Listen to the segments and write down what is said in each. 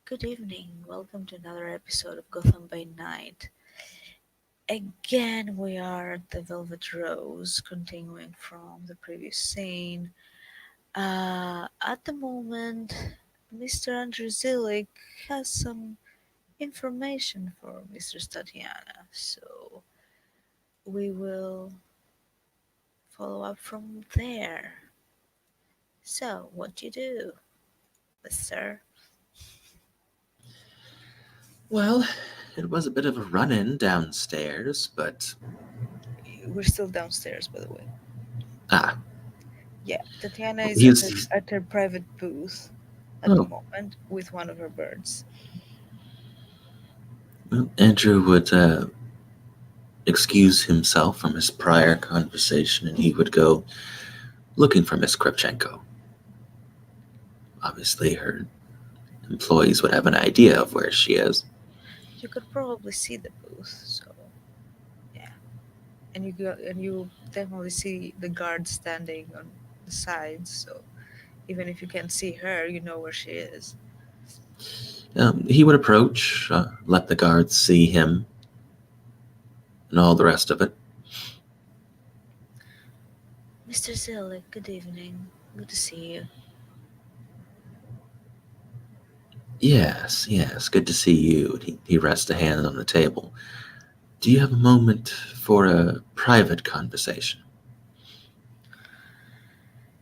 Good evening. Welcome to another episode of Gotham by Night. Again, we are at the Velvet Rose, continuing from the previous scene. At the moment, Mr. Andrew Zillick has some information for Mr. Tatiana, so we will follow up from there. So, what do you do, Mister? Well, it was a bit of a run in downstairs, but. We're still downstairs, by the way. Ah, Yeah, Tatiana is at her, he's. at her private booth at the Oh, moment with one of her birds. well, Andrew would excuse himself from his prior conversation and he would go looking for Miss Kripchenko. Obviously, her employees would have an idea of where she is. You could probably see the booth, so yeah, and you definitely see the guard standing on the sides. So even if you can't see her, you know where she is. He would approach, let the guards see him, and all the rest of it. Mr. Zillick, good evening. Good to see you. Yes, good to see you. And he rests a hand on the table. Do you have a moment for a private conversation?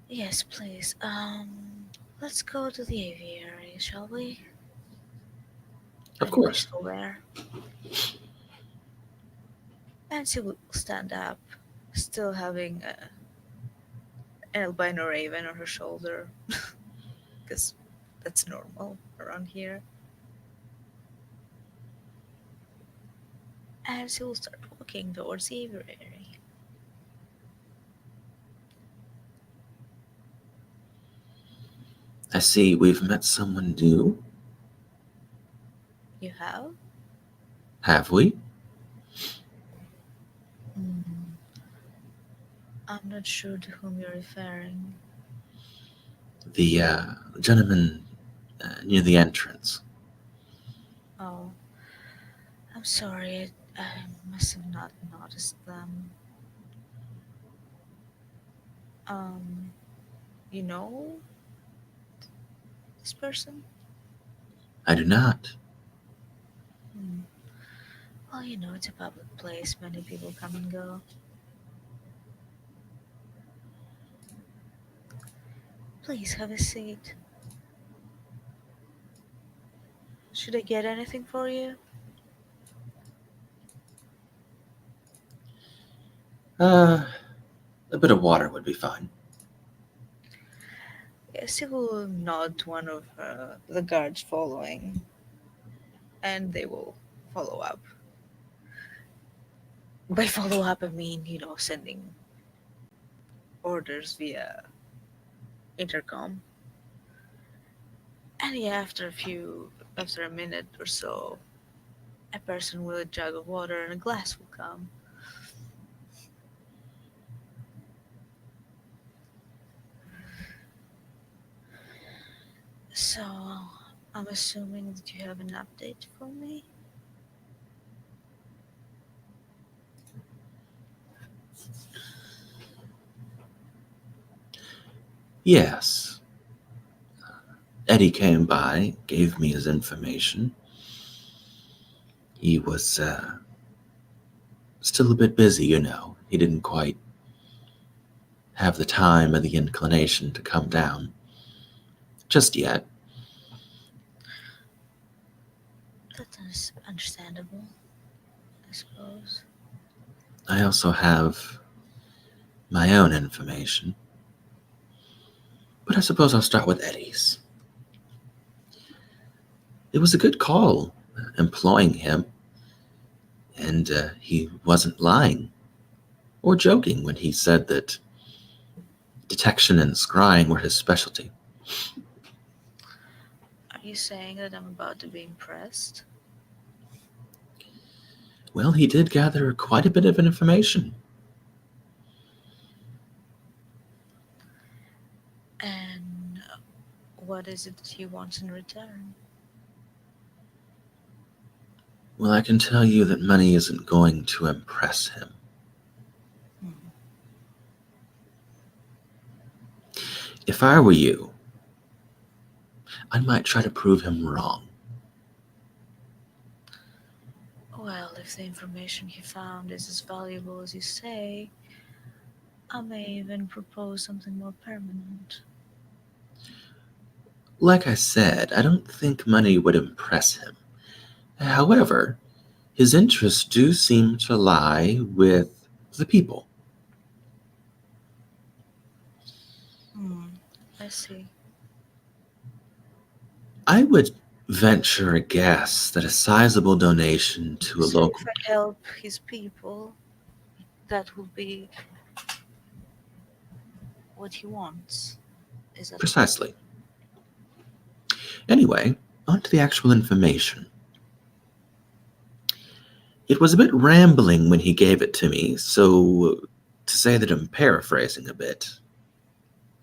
Yes, please. Let's go to the aviary, shall we? Of Are you course. still there? And she will stand up, still having an albino raven on her shoulder, because that's normal around here. And she will start walking towards the aviary. I see we've met someone new. You have? Have we? Hmm. I'm not sure to whom you're referring. The gentleman near the entrance. Oh, I'm sorry. I must have not noticed them. Um, you know this person? I do not. Hmm. Well, it's a public place. Many people come and go. Please have a seat. Should I get anything for you? Uh, a bit of water would be fine. Yes, he will nod to one of the guards following, and they will follow up. By follow up, I mean, sending orders via intercom. And yeah, after a minute or so, a person with a jug of water and a glass will come. So, I'm assuming that you have an update for me? Yes. Eddie came by, gave me his information. He was still a bit busy, you know. He didn't quite have the time or the inclination to come down just yet. That is understandable, I suppose. I also have my own information, but I suppose I'll start with Eddie's. It was a good call employing him, and he wasn't lying or joking when he said that detection and scrying were his specialty. Are you saying that I'm about to be impressed? Well, he did gather quite a bit of information. And what is it that he wants in return? Well, I can tell you that money isn't going to impress him. Hmm. If I were you, I might try to prove him wrong. Well, if the information he found is as valuable as you say, I may even propose something more permanent. Like I said, I don't think money would impress him. However, his interests do seem to lie with the people. Hmm, I see. I would venture a guess that a sizable donation to a So if local. I help his people, that will be what he wants. Is that correct? Precisely. Anyway, on to the actual information. It was a bit rambling when he gave it to me, so to say that I'm paraphrasing a bit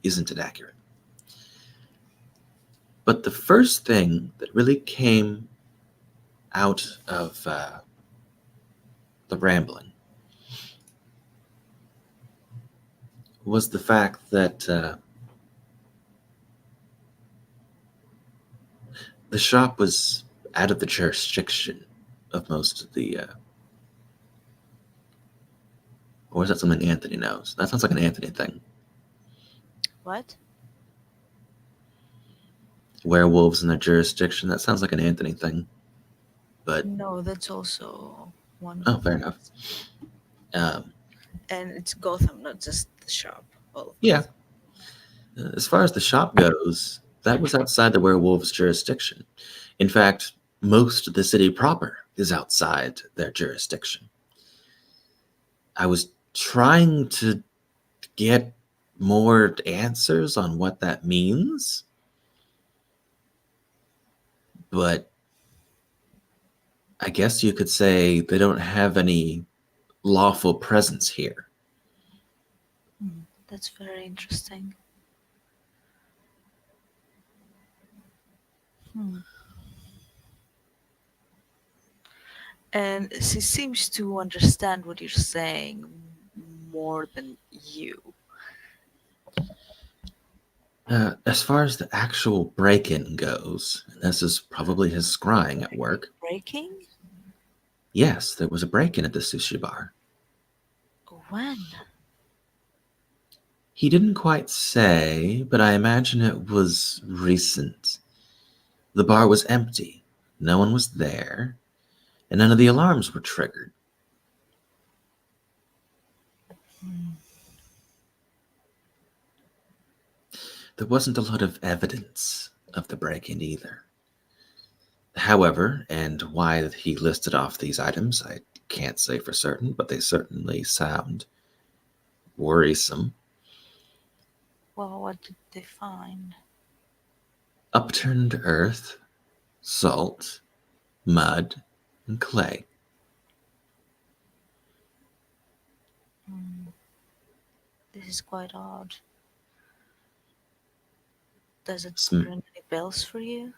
isn't inaccurate. But the first thing that really came out of the rambling was the fact that the shop was out of the jurisdiction of most of the. Or is that something Anthony knows? That sounds like an Anthony thing. What? Werewolves in their jurisdiction. That sounds like an Anthony thing. But No, that's also one oh, of fair enough. his. Um, And it's Gotham, not just the shop. All of yeah, Gotham. as far as the shop goes, that was outside the werewolves' jurisdiction. In fact, most of the city proper is outside their jurisdiction. I was trying to get more answers on what that means, but I guess you could say they don't have any lawful presence here. Hmm, that's very interesting. Hmm. And she seems to understand what you're saying more than you. As far as the actual break in goes, this is probably his scrying at work. Breaking? Yes, there was a break in at the sushi bar. When? He didn't quite say, but I imagine it was recent. The bar was empty, no one was there, and none of the alarms were triggered. Hmm. There wasn't a lot of evidence of the break in either. However, and why he listed off these items, I can't say for certain, but they certainly sound worrisome. Well, what did they find? Upturned earth, salt, mud, and clay. Hmm. This is quite odd. Does it Some, ring any bells for you?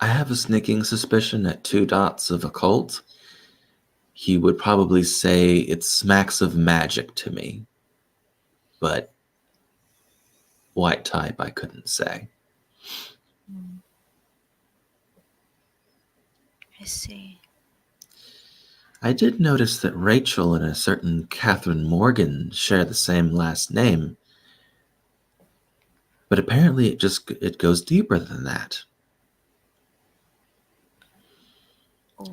I have a sneaking suspicion at two dots of occult, he would probably say it smacks of magic to me, but what type I couldn't say. Hmm. I see. I did notice that Rachel and a certain Catherine Morgan share the same last name, but apparently it goes deeper than that.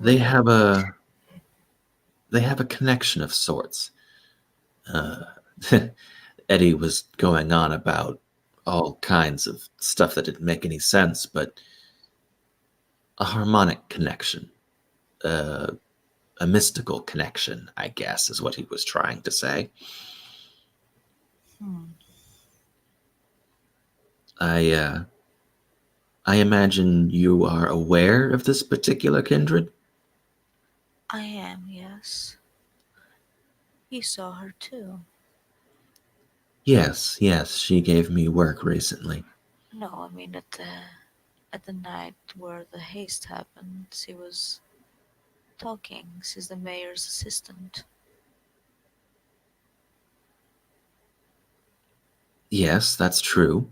They Right. have a they have a connection of sorts. Uh, Eddie was going on about all kinds of stuff that didn't make any sense, but a harmonic connection, uh, a mystical connection, I guess, is what he was trying to say. Hmm. I I imagine you are aware of this particular kindred. I am, yes. You saw her too. Yes, yes, she gave me work recently. No, I mean at the At the night where the haste happened, she was talking. She's the mayor's assistant. Yes, that's true.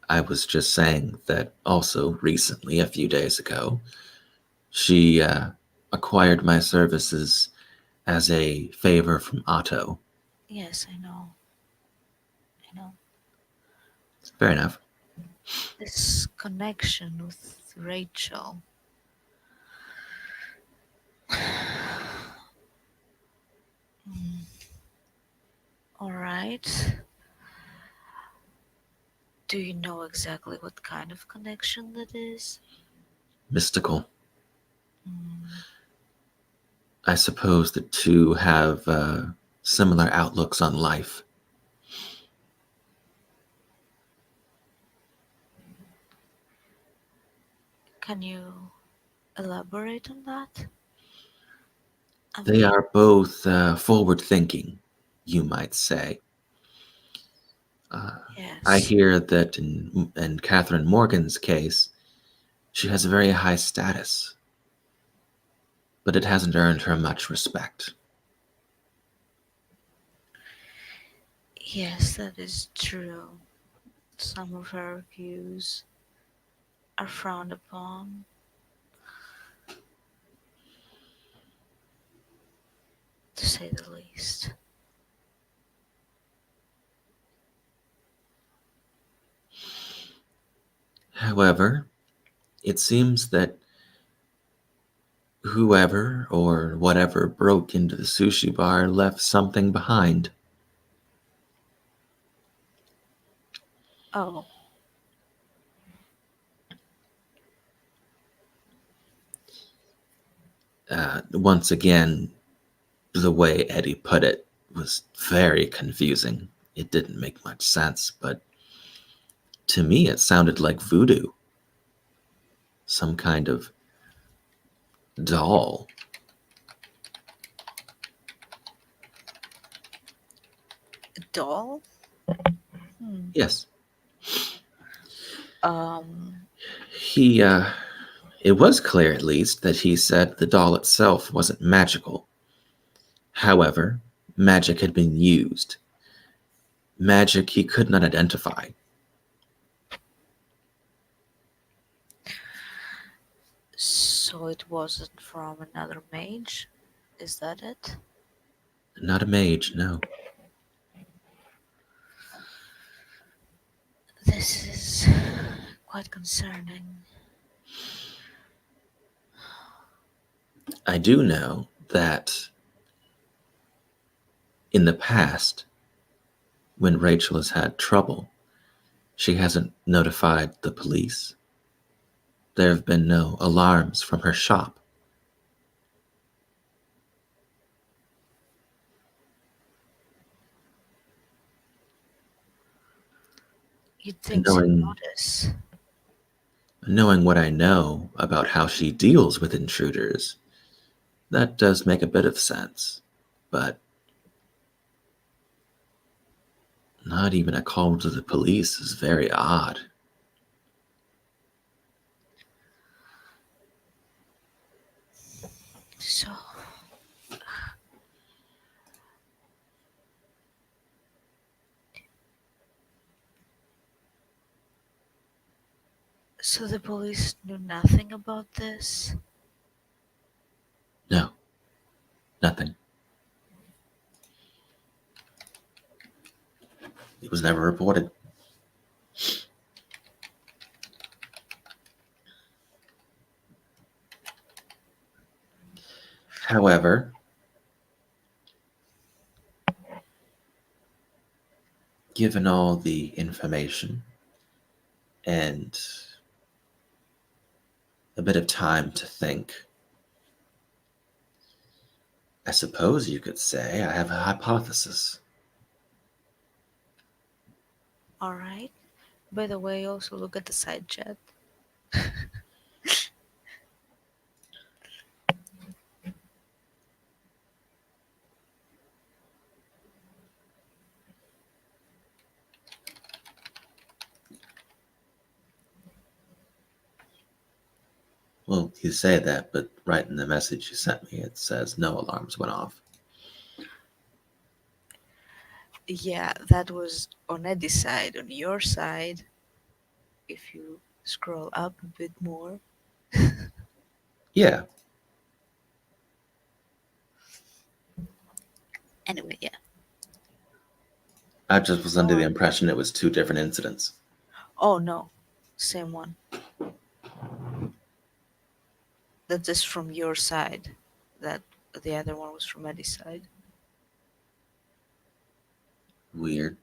I was just saying that also recently, a few days ago, she acquired my services as a favor from Otto. Yes, I know. I know. Fair enough. This connection with Rachel. Mm, all right. Do you know exactly what kind of connection that is? Mystical. Mm, I suppose the two have similar outlooks on life. can you elaborate on that? I They mean, are both forward thinking, you might say. Uh, I yes. hear that in Catherine Morgan's case, she has a very high status, but it hasn't earned her much respect. Yes, that is true. Some of her views are frowned upon, to say the least. However, it seems that whoever or whatever broke into the sushi bar left something behind. Oh, Once again, the way Eddie put it was very confusing. It didn't make much sense, but to me it sounded like voodoo, some kind of doll. a doll? Hmm. Yes, Um, he, it was clear at least that he said the doll itself wasn't magical. However, magic had been used. Magic he could not identify. so it wasn't from another mage? Is that it? Not a mage, no. This is quite concerning. I do know that in the past, when Rachel has had trouble, she hasn't notified the police. There have been no alarms from her shop. You'd And think she'd notice. knowing what I know about how she deals with intruders, that does make a bit of sense. But not even a call to the police is very odd. So, so the police knew nothing about this? No, nothing. It was never reported. However, given all the information and a bit of time to think, I suppose you could say I have a hypothesis. Alright. By the way, also look at the side chat. Well, you say that, but right in the message you sent me, it says no alarms went off. Yeah, that was on Eddie's side. On your side, if you scroll up a bit more. Yeah, Anyway, yeah, I just was go under the on. impression it was two different incidents. Oh no, same one. That is from your side. That the other one was from Eddie's side. Weird.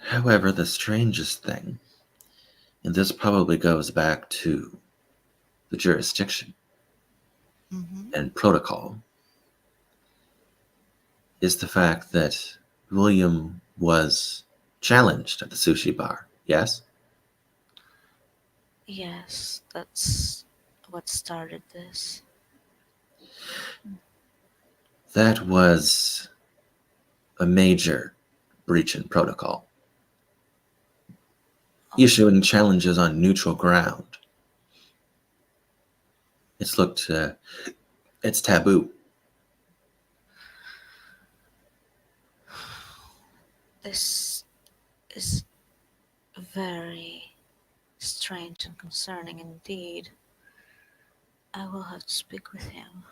However, the strangest thing, and this probably goes back to the jurisdiction Hmm. and protocol, is the fact that William was challenged at the sushi bar. Yes? Yes, that's what started this. That was a major breach in protocol. Oh, Issuing challenges on neutral ground. It's taboo. this is very strange and concerning indeed. I will have to speak with him.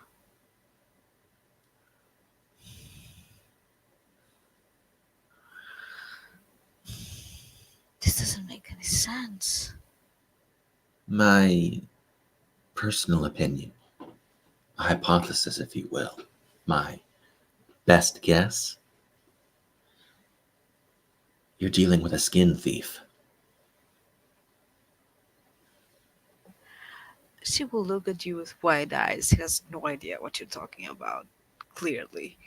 This doesn't make any sense. My personal opinion, a hypothesis, if you will, my best guess, you're dealing with a skin thief. She will look at you with wide eyes. She has no idea what you're talking about. Clearly.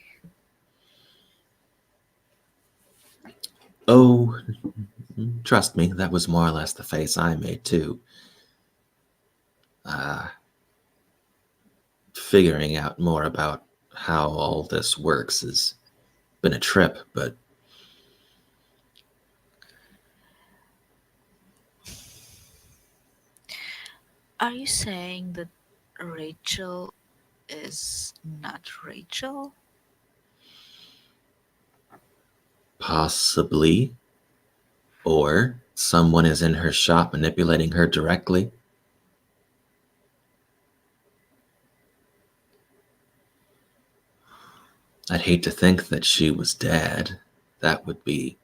Oh, trust me, that was more or less the face I made too. Uh, Figuring out more about how all this works has been a trip, but Are you saying that Rachel is not Rachel? possibly, or someone is in her shop manipulating her directly. I'd hate to think that she was dead. That would be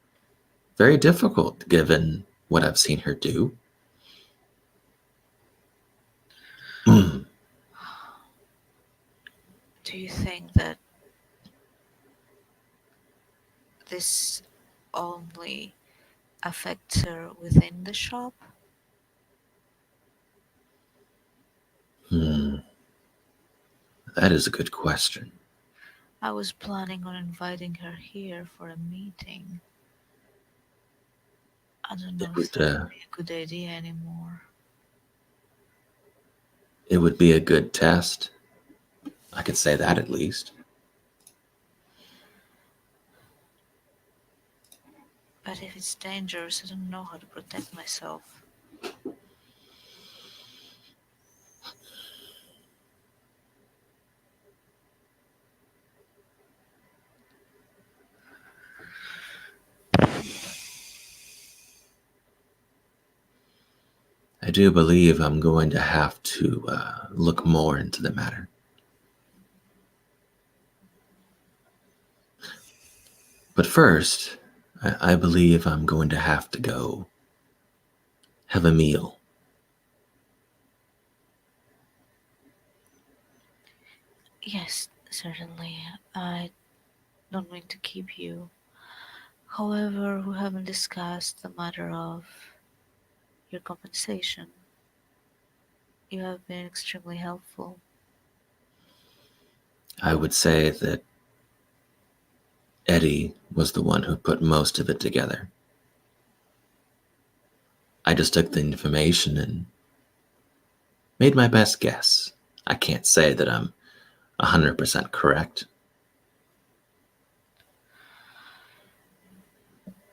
very difficult given what I've seen her do. Do you think that this only affects her within the shop? Hmm, that is a good question. I was planning on inviting her here for a meeting. I don't It know if would that would be a good idea anymore. it would be a good test. I could say that at least. But if it's dangerous, I don't know how to protect myself. I do believe I'm going to have to look more into the matter. But first, I believe I'm going to have to go have a meal. Yes, certainly. I don't mean to keep you. However, we haven't discussed the matter of your compensation. You have been extremely helpful. I would say that Eddie was the one who put most of it together. I just took the information and made my best guess. I can't say that I'm 100% correct.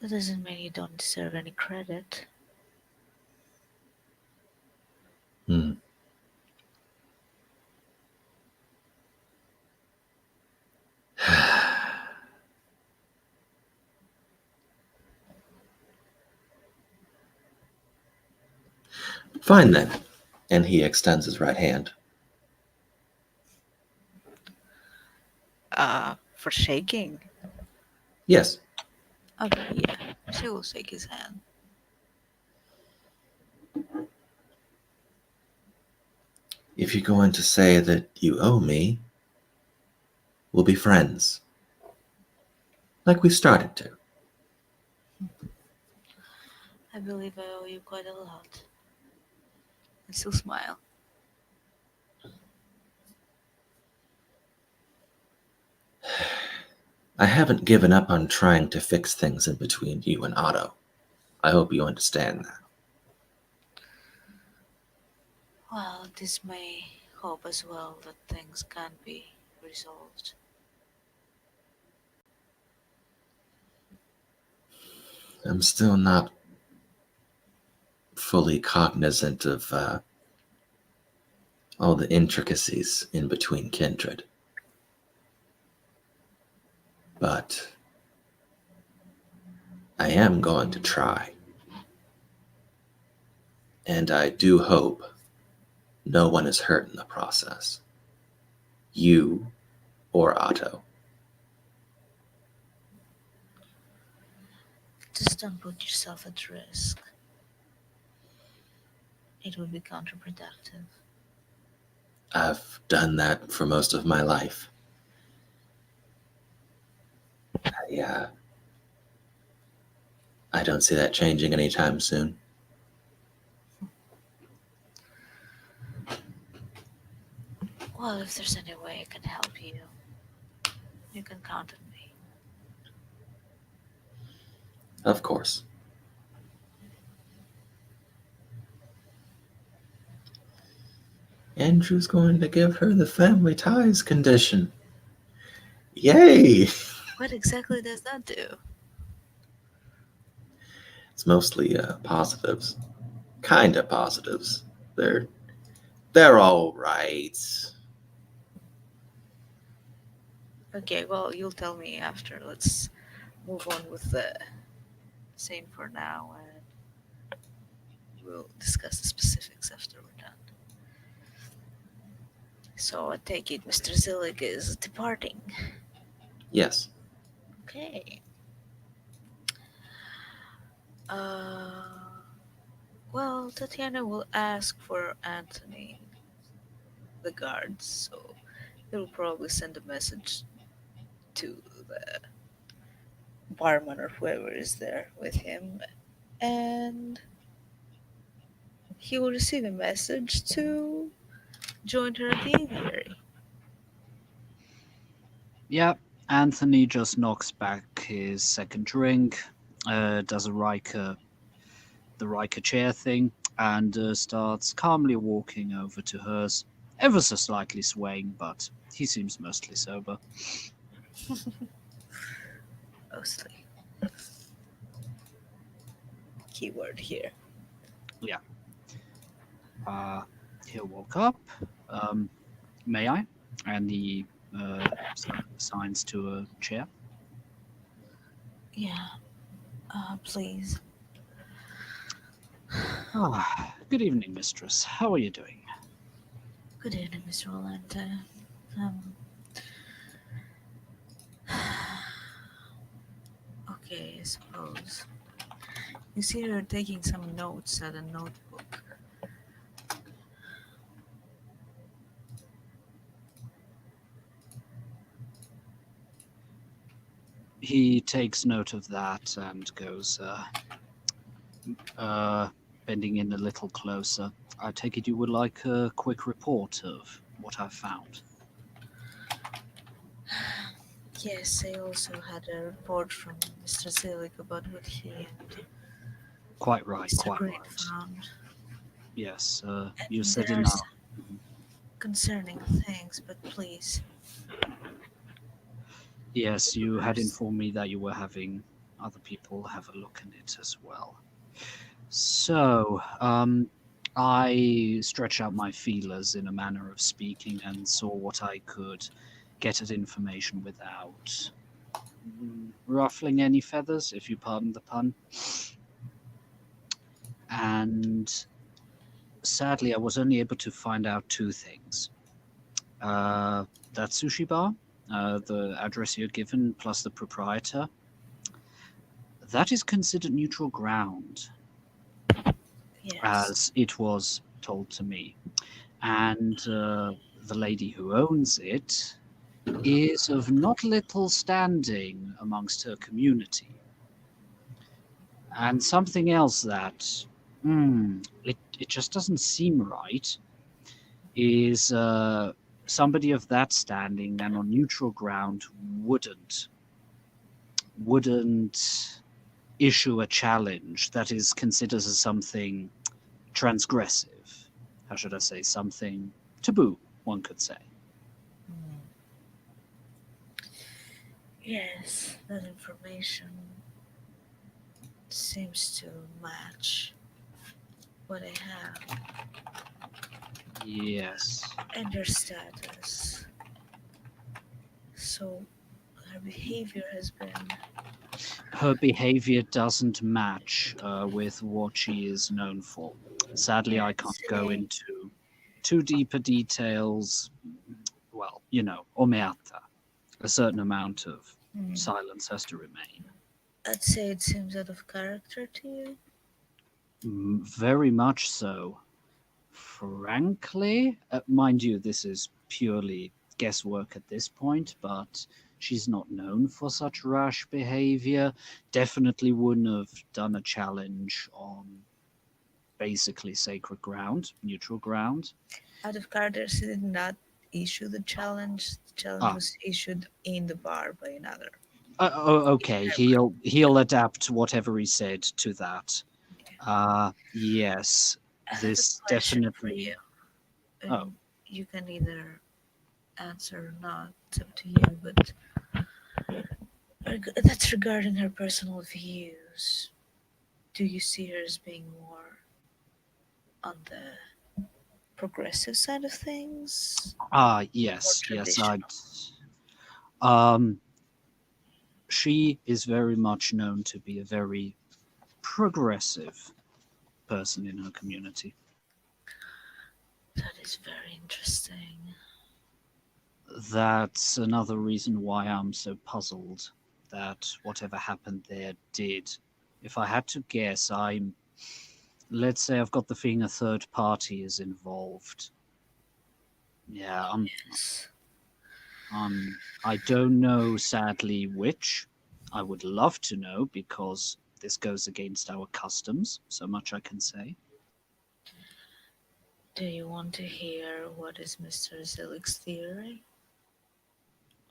That doesn't mean you don't deserve any credit. Hmm. Fine then. And he extends his right hand. For shaking. Yes, Okay, yeah. She will shake his hand. if you're going to say that you owe me, we'll be friends. Like we started to. I believe I owe you quite a lot. And still smile. I haven't given up on trying to fix things in between you and Otto. I hope you understand that. Well, this may hope as well that things can be resolved. I'm still not fully cognizant of all the intricacies in between kindred. But I am going to try. And I do hope no one is hurt in the process. You or Otto. Just don't put yourself at risk. It would be counterproductive. I've done that for most of my life. Yeah, I don't see that changing anytime soon. Well, if there's any way I can help you, you can count on me. Of course. Andrew's going to give her the family ties condition. Yay! What exactly does that do? It's mostly positives. Kinda positives. They're they're all right. Okay, well, you'll tell me after. Let's move on with the scene for now, and we'll discuss the specifics after we're done. So I take it Mr. Zillig is departing. Yes. Okay. Uh, well, Tatiana will ask for Anthony, the guards, so he'll probably send a message to the barman or whoever is there with him, and he will receive a message to join her at the aviary. Yeah, Anthony just knocks back his second drink, does the Riker chair thing, and starts calmly walking over to hers, ever so slightly swaying, but he seems mostly sober. Mostly. Keyword here. Yeah. Uh, he'll walk up. Um, may I? And he signs to a chair. Yeah, please. Ah, good evening, mistress. How are you doing? Good evening, Mr. Rolante. Um, okay, I suppose. You see her taking some notes at a notebook. He takes note of that and goes, uh, bending in a little closer. I take it you would like a quick report of what I've found. Yes, I also had a report from Mr. Zillig about what he and Quite right, Mr. quite Green right. found. Yes, you And said there in are our. some concerning things, but please, Yes, you had First. informed me that you were having other people have a look in it as well. So, I stretched out my feelers in a manner of speaking and saw what I could get at information without ruffling any feathers, if you pardon the pun. And sadly, I was only able to find out two things. That sushi bar, the address you're given, plus the proprietor, that is considered neutral ground, Yes. as it was told to me. And the lady who owns it is of not little standing amongst her community. And something else that it just doesn't seem right is somebody of that standing and on neutral ground wouldn't issue a challenge that is considered as something transgressive. How should I say? Something taboo, one could say. Mm. Yes, that information seems to match what I have Yes. and their status. So her behavior has been, Her behavior doesn't match with what she is known for. Sadly, I let's can't go say, into too deeper details. Well, omeata. A certain amount of hmm, silence has to remain. I'd say it seems out of character to you. Very much so. Frankly, mind you, this is purely guesswork at this point, but she's not known for such rash behavior. Definitely wouldn't have done a challenge on basically sacred ground, neutral ground. Out of character, she did not issue the challenge. The challenge Ah, was issued in the bar by another. okay. He'll adapt whatever he said to that. Yes, I have a this question for definitely. you, Oh, and you can either answer or not. It's up to you, but that's regarding her personal views. Do you see her as being more on the progressive side of things, more yes. traditional? Um, she is very much known to be a very progressive person in her community. That is very interesting. That's another reason why I'm so puzzled that whatever happened there did. If I had to guess, let's say I've got the feeling a third party is involved. Yeah, Yes. I don't know, sadly, which. I would love to know because this goes against our customs, so much I can say. Do you want to hear what is Mr. Zillig's theory?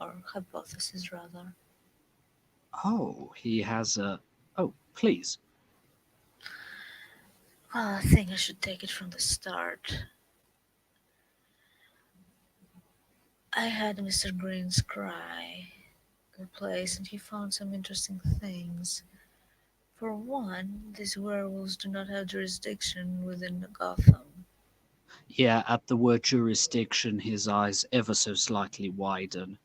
Or hypothesis, rather? Oh, he has a. Oh, please. Well, I think I should take it from the start. I had Mr. Green's cry replaced, and he found some interesting things. For one, these werewolves do not have jurisdiction within Gotham. Yeah, at the word jurisdiction, his eyes ever so slightly widen.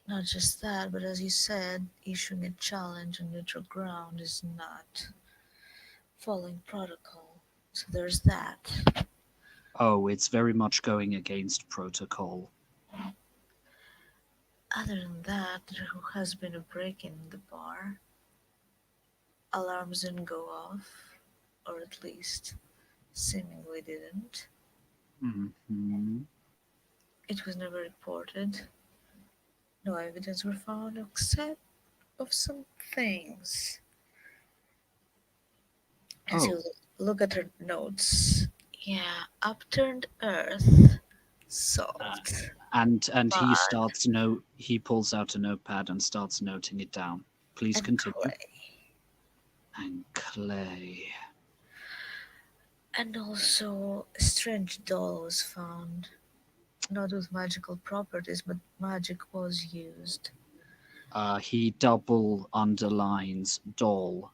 Not just that, but as you said, issuing a challenge on neutral ground is not following protocol. So there's that. Oh, it's very much going against protocol. Other than that, there has been a break in the bar. Alarms didn't go off, or at least seemingly didn't. Hmm. It was never reported. No evidence were found except of some things. As you Oh, look at her notes, yeah, upturned earth, uh, salt, and he mud, starts no. He pulls out a notepad and starts noting it down. Please and continue. clay. And clay. And also, a strange doll was found. not with magical properties, but magic was used. He double underlines doll.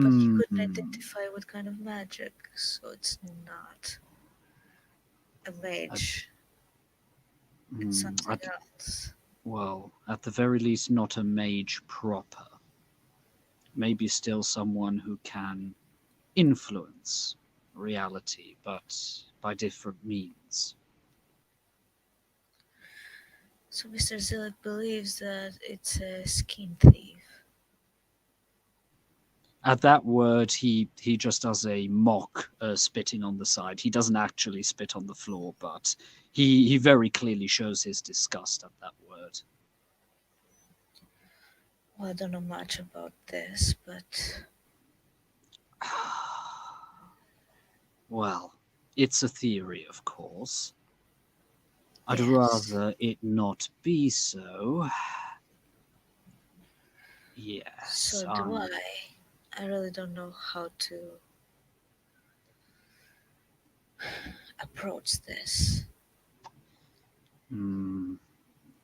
But he couldn't Hmm. identify what kind of magic, so it's not a At, mage, it's hmm, something at, else. well, at the very least, not a mage proper. Maybe still someone who can influence reality, but by different means. So Mr. Zillick believes that it's a skin thief. At that word, he just does a mock spitting on the side. He doesn't actually spit on the floor, but he very clearly shows his disgust at that word. Well, I don't know much about this, but Well, it's a theory, of course. I'd yes. rather it not be so. Yes, So do I. I really don't know how to approach this. mm,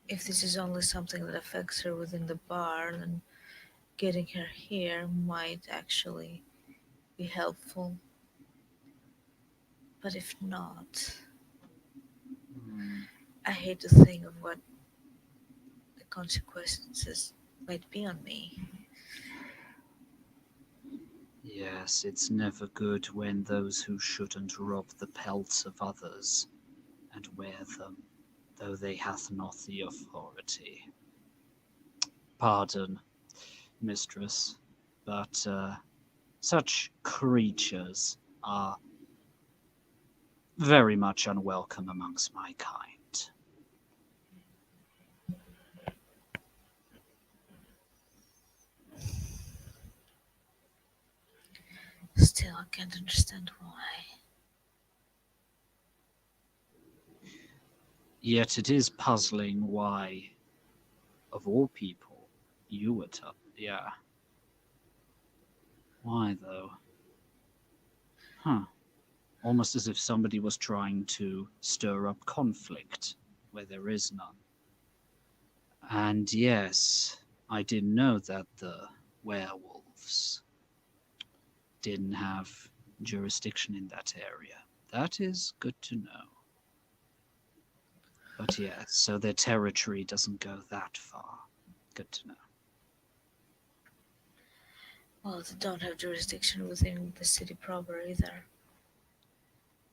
If this is only something that affects her within the bar, then getting her here might actually be helpful. But if not, mm, I hate to think of what the consequences might be on me. yes, it's never good when those who shouldn't rob the pelts of others and wear them, though they hath not the authority. Pardon, mistress, but such creatures are very much unwelcome amongst my kind. Still, I can't understand why. Yet it is puzzling why, of all people, you were tough. Yeah, why though? Huh. Almost as if somebody was trying to stir up conflict where there is none. And yes, I didn't know that the werewolves didn't have jurisdiction in that area. That is good to know. But yes, so their territory doesn't go that far. Good to know. Well, they don't have jurisdiction within the city proper either.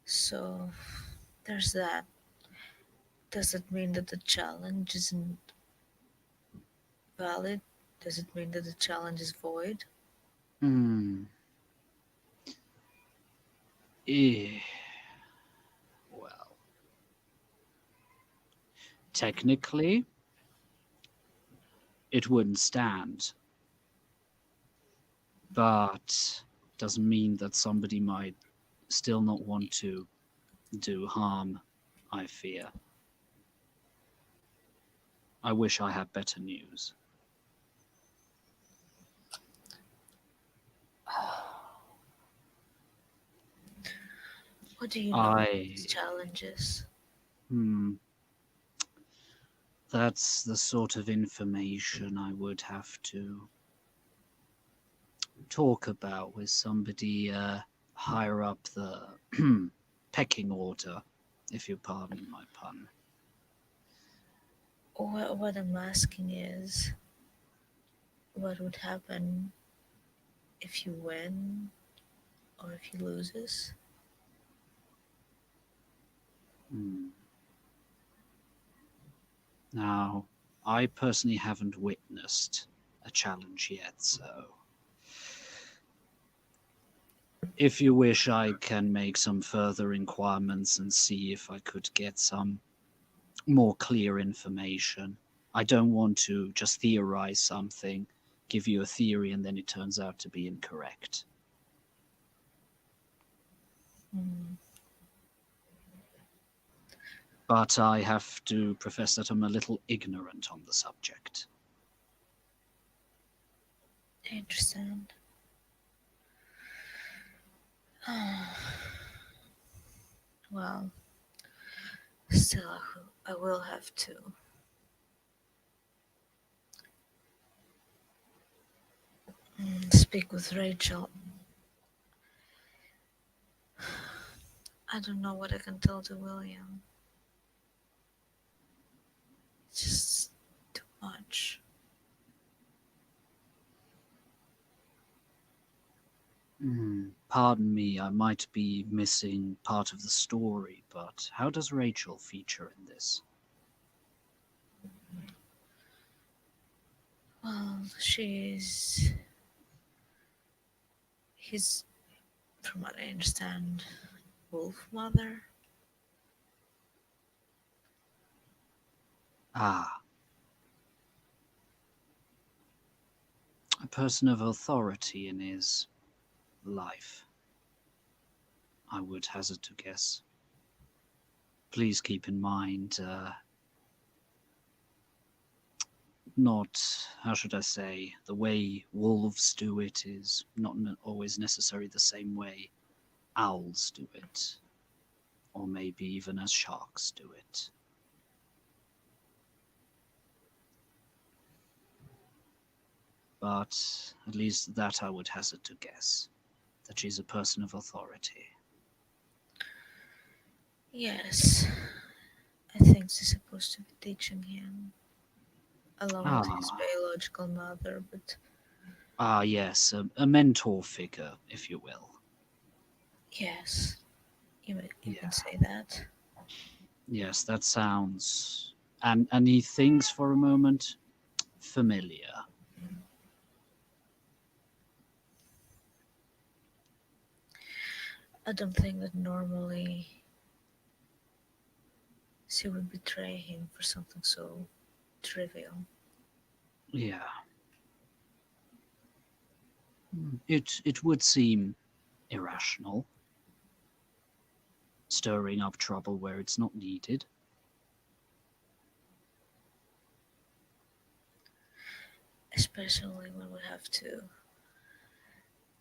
So, there's that. Does it mean that the challenge isn't valid? Does it mean that the challenge is void? Hmm. Eh, well, technically, it wouldn't stand, but doesn't mean that somebody might still not want to do harm, I fear. I wish I had better news. What do you know about these I. challenges? Hmm. That's the sort of information I would have to talk about with somebody higher up the pecking order, if you pardon my pun. What I'm asking is, what would happen if you win or if he loses? Hmm. Now, I personally haven't witnessed a challenge yet, so if you wish, I can make some further inquirements and see if I could get some more clear information. I don't want to just theorize something, give you a theory, and then it turns out to be incorrect. Hmm, But I have to profess that I'm a little ignorant on the subject. I understand. Well, Still, I will have to speak with Rachel. I don't know what I can tell to William. It's just too much. Pardon me, I might be missing part of the story, but how does Rachel feature in this? Well, she's his, from what I understand, wolf mother. Ah, a person of authority in his life, I would hazard to guess. Please keep in mind, not, how should I say, the way wolves do it is not always necessarily the same way owls do it, or maybe even as sharks do it. But at least that I would hazard to guess, that she's a person of authority. Yes, I think she's supposed to be teaching him along with his Ah, biological mother, but yes, a mentor figure, if you will. yes, you can Yeah, say that. yes, that sounds. And he thinks for a moment familiar. I don't think that normally she would betray him for something so trivial. Yeah, it would seem irrational, stirring up trouble where it's not needed. Especially when we have to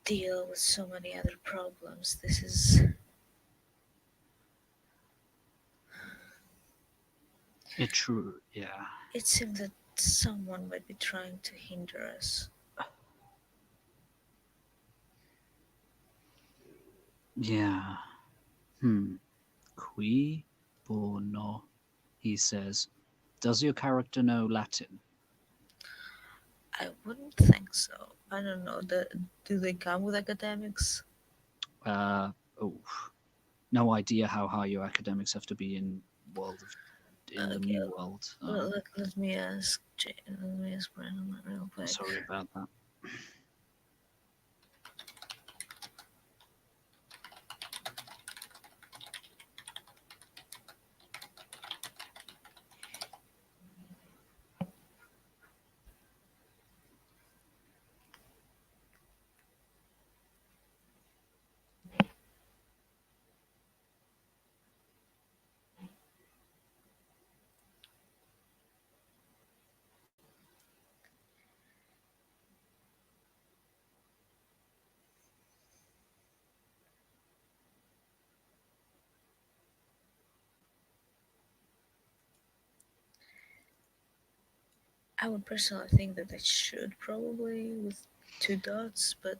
deal with so many other problems. It true, yeah, It seems that someone might be trying to hinder us. yeah. Hmm. Qui bono, he says. Does your character know Latin? I wouldn't think so. I don't know. Do they come with academics? Uh, oh, no idea how high your academics have to be in the Okay, new world. let me ask. Let me ask Brandon real quick. Sorry about that. I would personally think that I should probably with two dots, but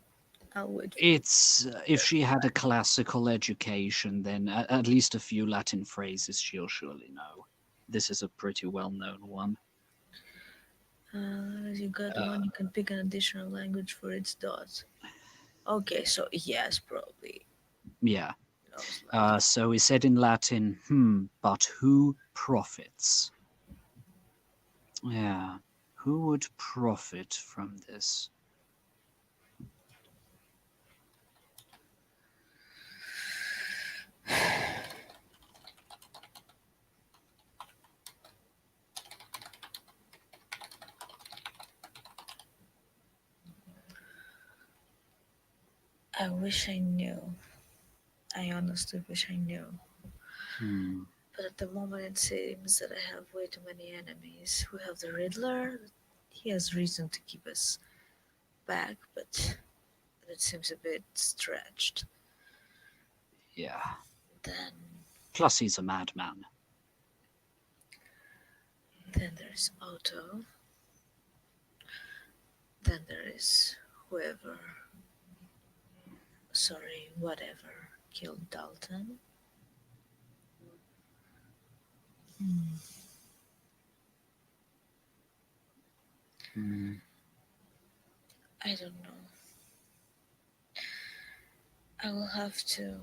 I'll wait for It's if she had a classical education, then at least a few Latin phrases she'll surely know. This is a pretty well-known one. as you got one, you can pick an additional language for its dot. Okay, so yes, probably Yeah. knows Latin. So he said in Latin, but who profits? Yeah. Who would profit from this? I wish I knew. I honestly wish I knew. Hmm. But at the moment, it seems that I have way too many enemies. We have the Riddler. He has reason to keep us back, but that seems a bit stretched. Yeah. Then Plus, he's a madman. Then there's Otto. Then there is whoever, sorry, whatever killed Dalton. Hmm. Hmm. I don't know. I will have to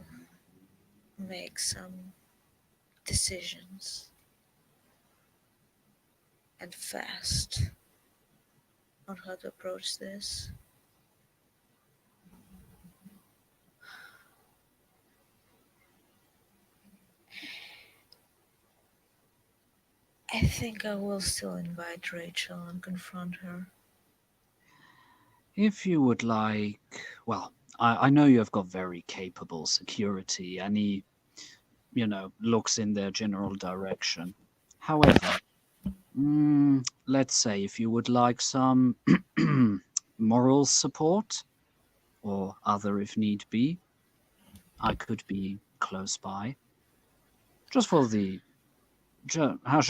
make some decisions and fast on how to approach this. I think I will still invite Rachel and confront her. If you would like, well, I know you have got very capable security, and he, looks in their general direction. However, let's say if you would like some moral support or other if need be, I could be close by. Just for the how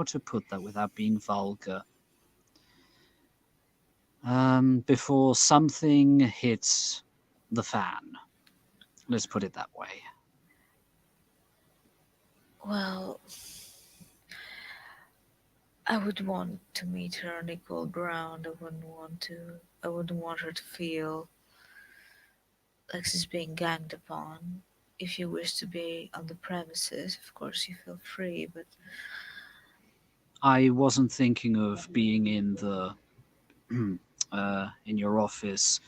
to put that without being vulgar. Before something hits the fan. Let's put it that way. Well, I would want to meet her on equal ground. I wouldn't want her to feel like she's being ganged upon. If you wish to be on the premises, of course you feel free, but I wasn't thinking of being in the in your office,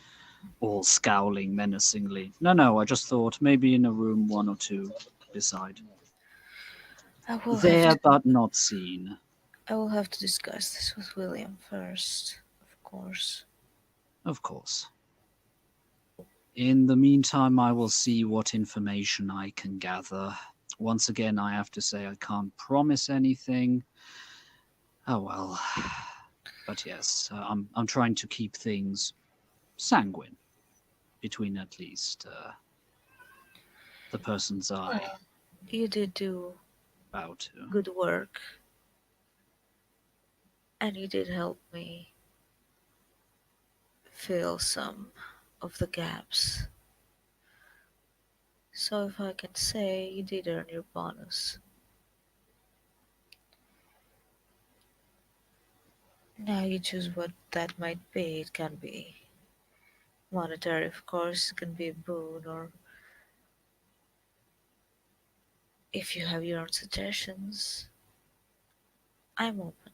all scowling menacingly. No, no, I just thought maybe in a room one or two beside. I will have There, to but not seen. I will have to discuss this with William first, of course. Of course. In the meantime, I will see what information I can gather. Once again, I have to say I can't promise anything. Oh well. But yes, I'm trying to keep things sanguine between at least the persons I Well, you did do bow to. good work, and you did help me fill some of the gaps. So if I can say, you did earn your bonus. Now you choose what that might be. It can be monetary, of course, it can be a boon, or if you have your own suggestions, I'm open.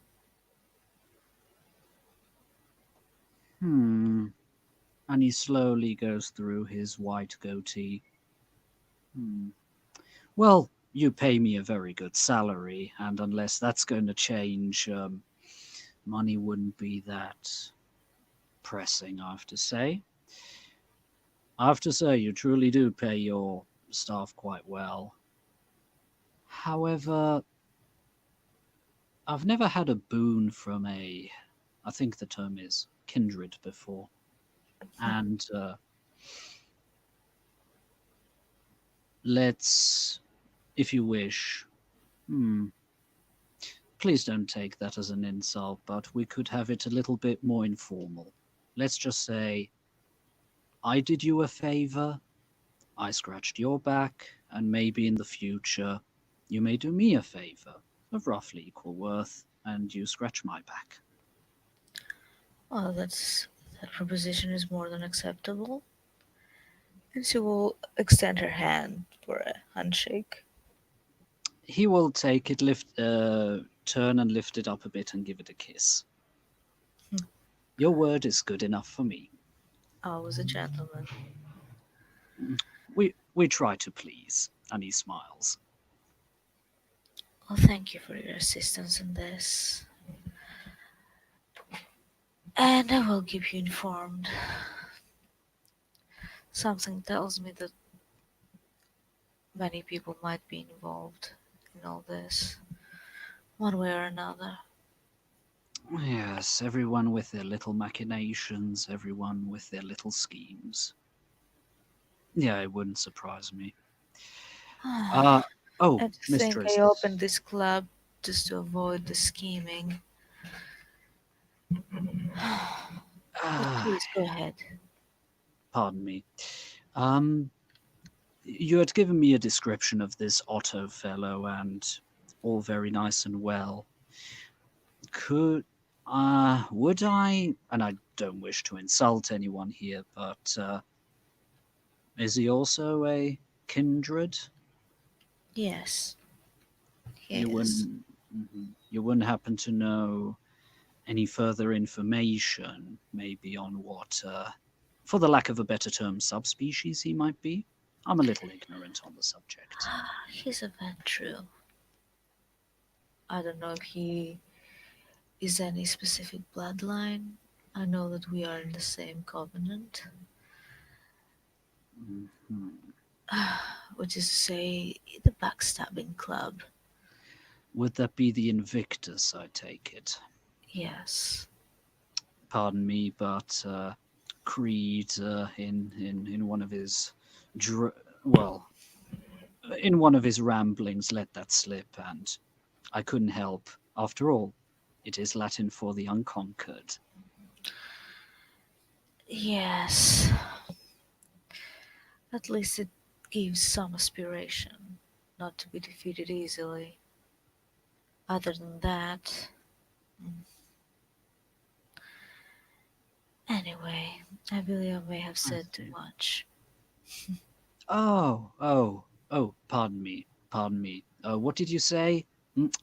Hmm. And he slowly goes through his white goatee. Hmm. Well, you pay me a very good salary, and unless that's going to change, money wouldn't be that pressing, I have to say. I have to say, you truly do pay your staff quite well. However, I've never had a boon from I think the term is kindred before. And let's, if you wish, hmm, please don't take that as an insult, but we could have it a little bit more informal. Let's just say, I did you a favor, I scratched your back, and maybe in the future you may do me a favor of roughly equal worth, and you scratch my back. Well, that proposition is more than acceptable. And she will extend her hand for a handshake. He will take it, turn and lift it up a bit and give it a kiss. Hmm. Your word is good enough for me. I was a gentleman. We try to please, and he smiles. Well, thank you for your assistance in this. And I will keep you informed. Something tells me that many people might be involved in all this, one way or another. Yes, everyone with their little machinations, everyone with their little schemes. Yeah, it wouldn't surprise me. Uh, oh, And to think I mistress. opened this club just to avoid the scheming. But Ah, please go ahead. pardon me. Um, you had given me a description of this Otto fellow, and all very nice and well. Could would I? And I don't wish to insult anyone here, but is he also a kindred? Yes, You yes. wouldn't. You wouldn't happen to know any further information, maybe on what, for the lack of a better term, subspecies he might be? I'm a little ignorant on the subject. He's a Ventru. I don't know if he is any specific bloodline. I know that we are in the same covenant, Mhm. which is to say, the backstabbing club. Would that be the Invictus, I take it? Yes. Pardon me, but Creed, in one of his, well, in one of his ramblings, let that slip, and I couldn't help. After all, it is Latin for the unconquered. Yes. At least it gives some aspiration not to be defeated easily. Other than that, mm, anyway, I believe I may have I said too see. much. Pardon me, pardon me. What did you say?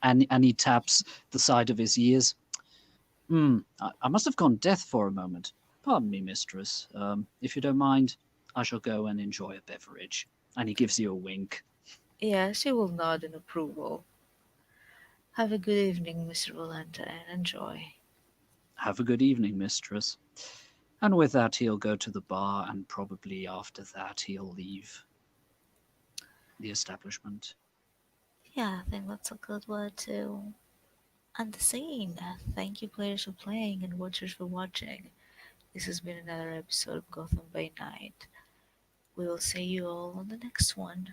And he taps the side of his ears. I must have gone deaf for a moment. Pardon me, mistress. If you don't mind, I shall go and enjoy a beverage. And he gives you a wink. Yes, you will nod in approval. Have a good evening, Mr. Valenta, and enjoy. Have a good evening, mistress. And with that, he'll go to the bar, and probably after that, he'll leave the establishment. Yeah, I think that's a good word to end the scene. Thank you, players, for playing and watchers for watching. This has been another episode of Gotham by Night. We will see you all on the next one.